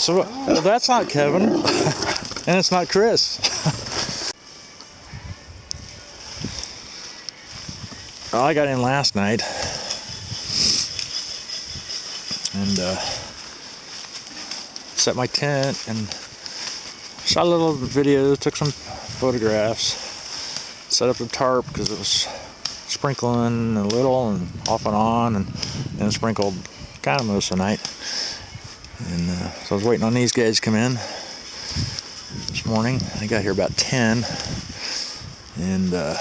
So, well, that's not Kevin, and it's not Chris. Well, I got in last night, and set my tent, and shot a little video, took some photographs, set up the tarp because it was sprinkling a little and off and on, and then sprinkled kind of most of the night. And so I was waiting on these guys to come in this morning. I got here about 10, and I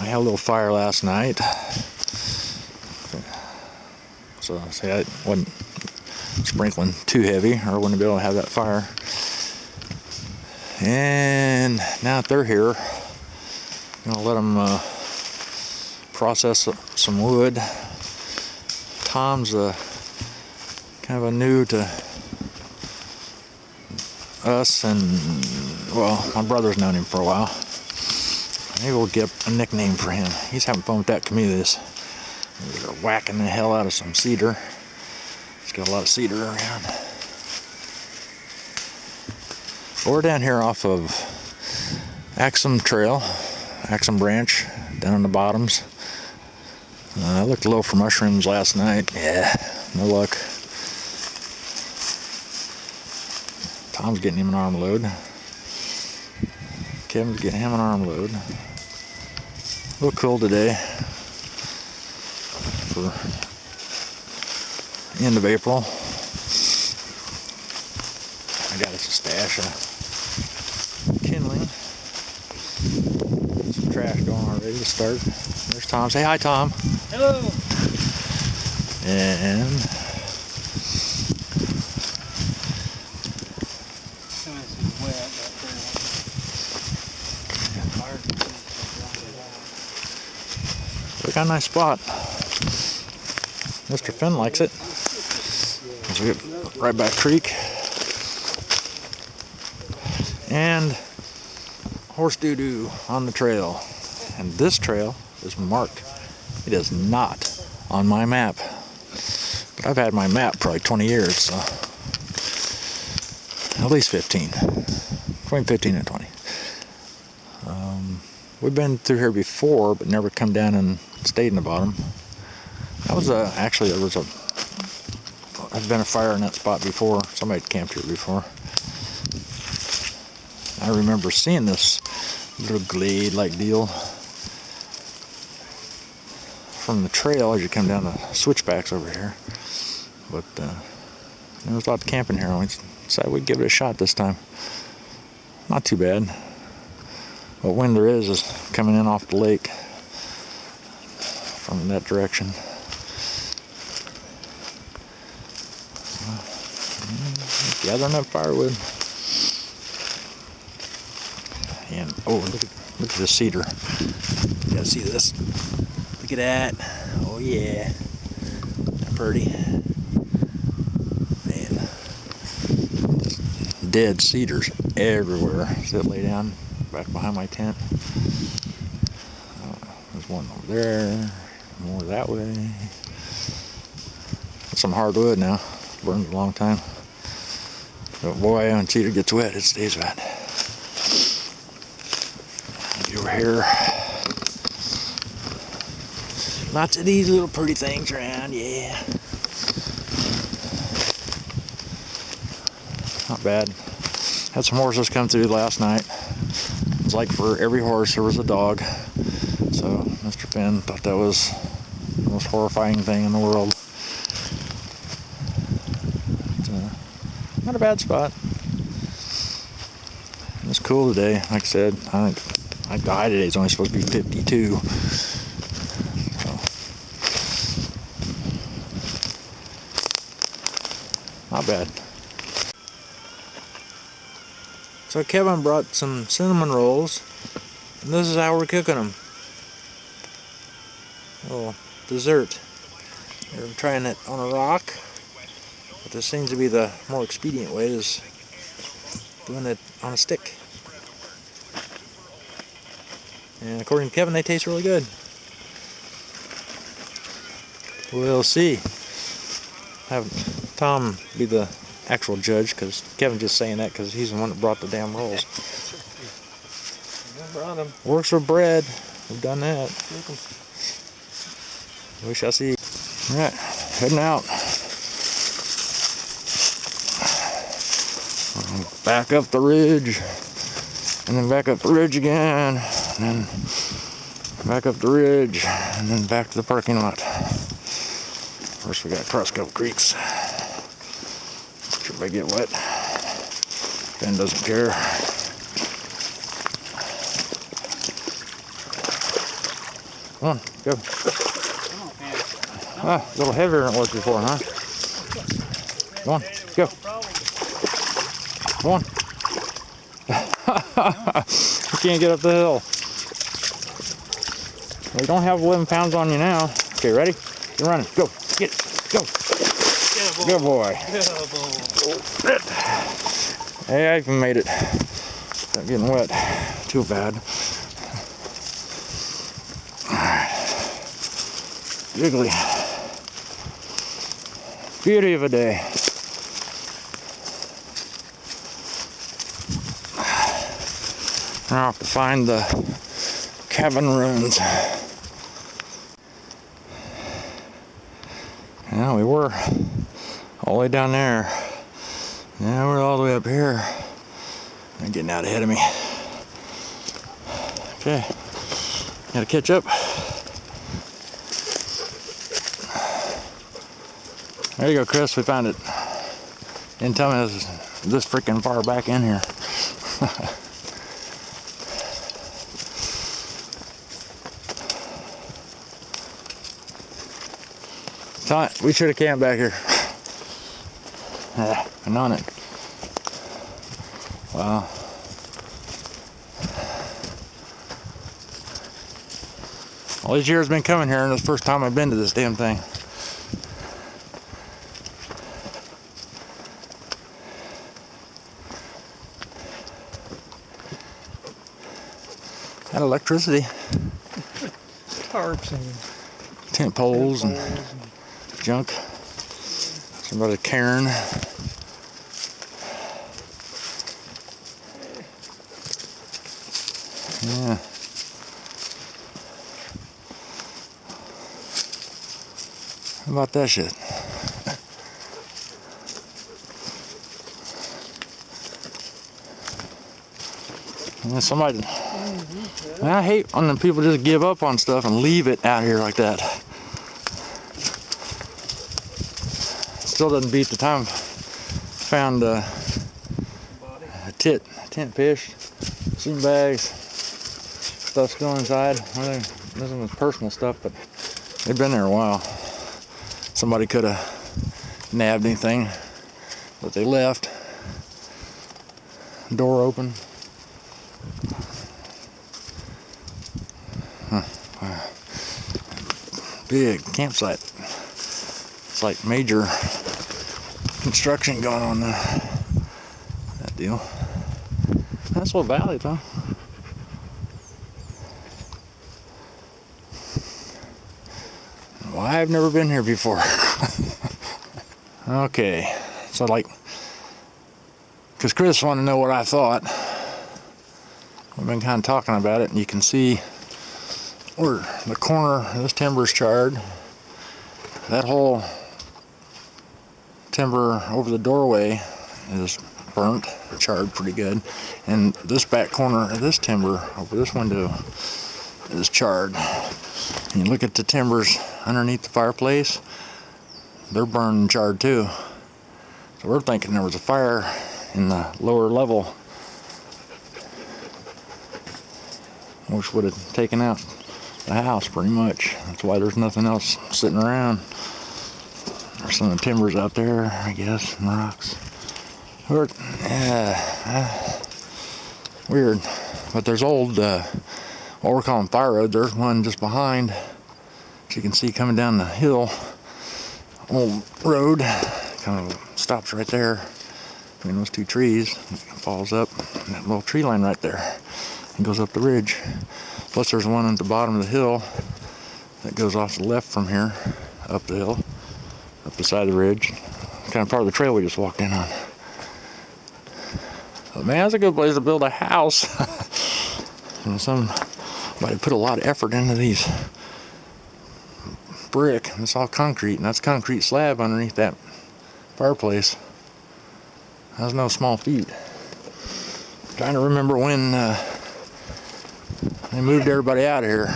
had a little fire last night. So see, I wasn't sprinkling too heavy, or I wouldn't be able to have that fire. And now that they're here, I'm gonna let them process some wood. Tom's kind of a new to us, and well, my brother's known him for a while. Maybe we'll get a nickname for him. He's having fun with that camellias. They're whacking the hell out of some cedar. He's got a lot of cedar around. Well, we're down here off of Axsom Trail, Axsom Branch, down in the bottoms. I looked low for mushrooms last night. Yeah, no luck. Tom's getting him an arm load. Kevin's getting him an arm load. A little cool today for end of April. I got us a stash of kindling. Some trash going already to start. There's Tom. Say hi, Tom. Hello. And we got a nice spot. Mr. Finn likes it. So we get right back creek. And horse doo-doo on the trail. And this trail is marked. It is not on my map. But I've had my map for like 20 years, so at least 15. Between 15 and 20. We've been through here before, but never come down and stayed in the bottom. That was actually there was had been a fire in that spot before. Somebody had camped here before. I remember seeing this little glade-like deal from the trail as you come down the switchbacks over here. But there was a lot of camping here. We decided we'd give it a shot this time. Not too bad. What wind there is coming in off the lake from that direction. Gathering up firewood. And oh, look at this cedar. You gotta see this. Look at that. Oh yeah. That's pretty. Man. Dead cedars everywhere. See it lay down back behind my tent. There's one over there. More that way. That's some hardwood now. Burned a long time. But boy, when Cheetah gets wet, it stays wet. Over here. Lots of these little pretty things around, yeah. Not bad. Had some horses come through last night. It was like for every horse there was a dog. So Mr. Finn thought that was the most horrifying thing in the world. But, not a bad spot. It was cool today. Like I said, I think the high today is only supposed to be 52. So, not bad. So Kevin brought some cinnamon rolls, and this is how we're cooking them. A little dessert. We're trying it on a rock, but this seems to be the more expedient way, is doing it on a stick. And according to Kevin, they taste really good. We'll see. Have Tom be the actual judge, because Kevin's just saying that because he's the one that brought the damn rolls. Works for bread. We've done that. We shall see. Alright, heading out. Back up the ridge, and then back up the ridge again, and then back up the ridge, and then back to the parking lot. First we got to cross a couple creeks. If I get wet, Ben doesn't care. Come on, go. Ah, a little heavier than it was before, huh? Come on, go. Come on. You can't get up the hill. Well, you don't have 11 pounds on you now. Okay, ready? You're running. Go. Get it. Go. Good boy. Hey, I even made it. Not getting wet. Too bad. Jiggly. Beauty of a day. Now I have to find the cabin ruins. Yeah, we were all the way down there. Now we're all the way up here. They're getting out ahead of me. Okay, gotta catch up. There you go, Chris. We found it. Didn't tell me this freaking far back in here. We should have camped back here. Yeah, been on it. Wow. All these years I've been coming here, and it's the first time I've been to this damn thing. Had electricity. Tarps and tent poles and junk. Somebody cairn. Yeah. How about that shit? And somebody, I hate when the people just give up on stuff and leave it out here like that. Still doesn't beat the time found a tent fish, sleeping bags, stuff still inside. This was personal stuff, but they've been there a while. Somebody could have nabbed anything that they left. Door open. Wow. Big campsite. It's like major construction going on there. That deal. That's what valley, though. Why I've never been here before. Okay, so like because Chris wanted to know what I thought. We've been kind of talking about it, and you can see where the corner of this timber is charred. That whole timber over the doorway is burnt, charred pretty good, and this back corner of this timber over this window is charred. And you look at the timbers underneath the fireplace, they're burned and charred too. So we're thinking there was a fire in the lower level, which would have taken out the house pretty much. That's why there's nothing else sitting around. There's some of the timbers out there, I guess, and rocks. Weird. But there's old, what we're calling fire road. There's one just behind, as you can see coming down the hill. Old road kind of stops right there between those two trees. It falls up, and that little tree line right there, and goes up the ridge. Plus there's one at the bottom of the hill that goes off the left from here, up the hill, up the side of the ridge. Kind of part of the trail we just walked in on. But man, that's a good place to build a house. And somebody put a lot of effort into these brick. It's all concrete, and that's concrete slab underneath that fireplace. That's no small feat. Trying to remember when they moved everybody out of here.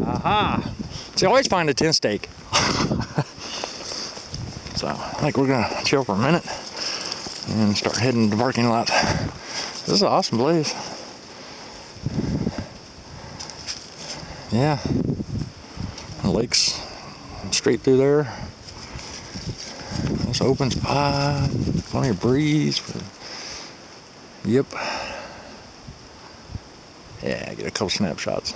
Aha! See, I always find a tent stake. So I think we're gonna chill for a minute and start heading to the parking lot. This is an awesome place. Yeah, the lake's straight through there. This open spot, plenty of breeze. Yep. Yeah, get a couple snapshots.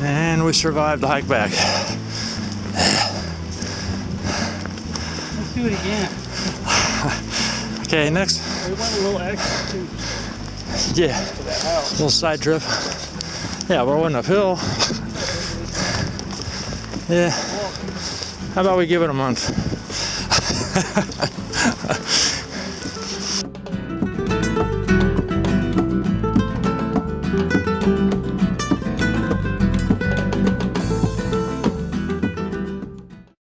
And we survived the hike back. Let's do it again. Okay, next. We went a little extra too. Yeah, To that house. little side trip. Yeah, but I went uphill. Yeah. How about we give it a month?